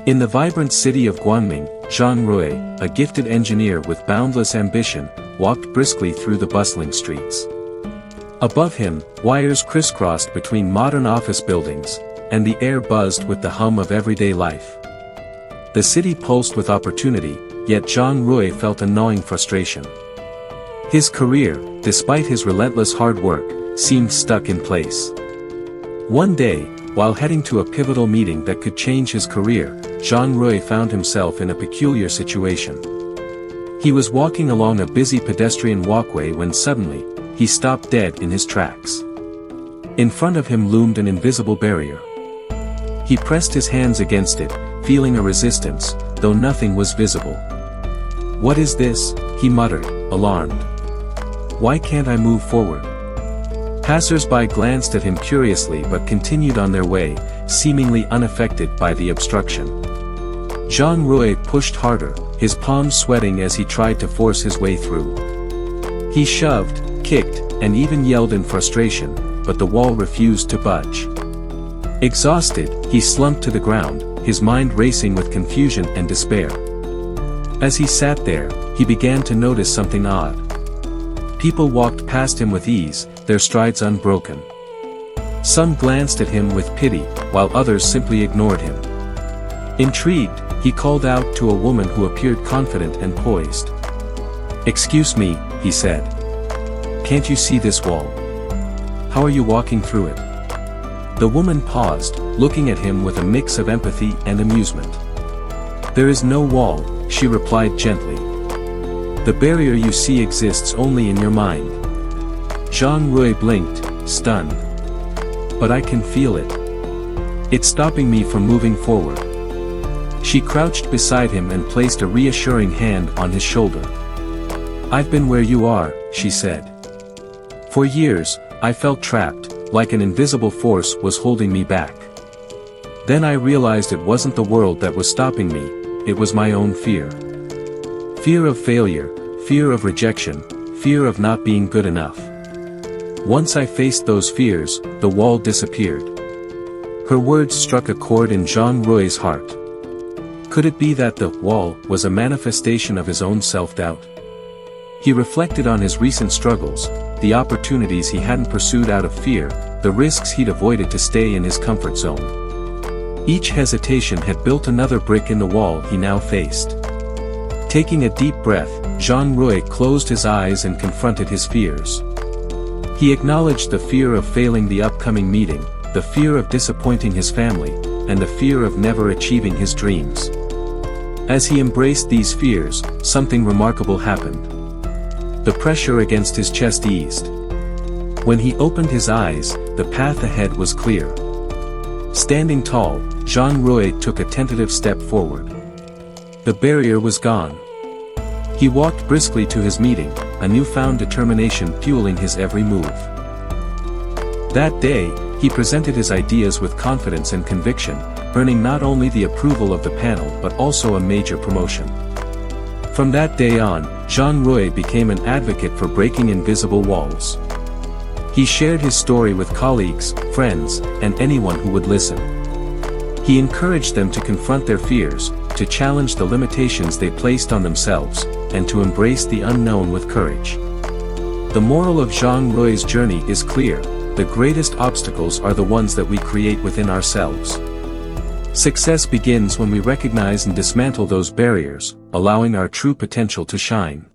In the vibrant city of Guangming, Zhang Rui, a gifted engineer with boundless ambition, walked briskly through the bustling streets. Above him, wires crisscrossed between modern office buildings, and the air buzzed with the hum of everyday life. The city pulsed with opportunity, yet Zhang Rui felt a gnawing frustration. His career, despite his relentless hard work, seemed stuck in place. One day, while heading to a pivotal meeting that could change his career, Zhang Rui found himself in a peculiar situation. He was walking along a busy pedestrian walkway when suddenly, he stopped dead in his tracks. In front of him loomed an invisible barrier. He pressed his hands against it, feeling a resistance, though nothing was visible. "What is this?" he muttered, alarmed. "Why can't I move forward?" Passers-by glanced at him curiously but continued on their way, seemingly unaffected by the obstruction. Zhang Rui pushed harder, his palms sweating as he tried to force his way through. He shoved, kicked, and even yelled in frustration, but the wall refused to budge. Exhausted, he slumped to the ground, his mind racing with confusion and despair. As he sat there, he began to notice something odd. People walked past him with ease, their strides unbroken. Some glanced at him with pity, while others simply ignored him. Intrigued, he called out to a woman who appeared confident and poised. "Excuse me," he said. "Can't you see this wall? How are you walking through it?" The woman paused, looking at him with a mix of empathy and amusement. "There is no wall," she replied gently. "The barrier you see exists only in your mind." Zhang Rui blinked, stunned. "But I can feel it. It's stopping me from moving forward." She crouched beside him and placed a reassuring hand on his shoulder. "I've been where you are," she said. "For years, I felt trapped, like an invisible force was holding me back. Then I realized it wasn't the world that was stopping me, it was my own fear. Fear of failure, fear of rejection, fear of not being good enough. Once I faced those fears, the wall disappeared." Her words struck a chord in Zhang Rui's heart. Could it be that the wall was a manifestation of his own self-doubt? He reflected on his recent struggles, the opportunities he hadn't pursued out of fear, the risks he'd avoided to stay in his comfort zone. Each hesitation had built another brick in the wall he now faced. Taking a deep breath, Zhang Rui closed his eyes and confronted his fears. He acknowledged the fear of failing the upcoming meeting, the fear of disappointing his family, and the fear of never achieving his dreams. As he embraced these fears, something remarkable happened. The pressure against his chest eased. When he opened his eyes, the path ahead was clear. Standing tall, Zhang Rui took a tentative step forward. The barrier was gone. He walked briskly to his meeting, a newfound determination fueling his every move. That day, he presented his ideas with confidence and conviction, earning not only the approval of the panel but also a major promotion. From that day on, Zhang Rui became an advocate for breaking invisible walls. He shared his story with colleagues, friends, and anyone who would listen. He encouraged them to confront their fears, to challenge the limitations they placed on themselves, and to embrace the unknown with courage. The moral of Zhang Rui's journey is clear: the greatest obstacles are the ones that we create within ourselves. Success begins when we recognize and dismantle those barriers, allowing our true potential to shine.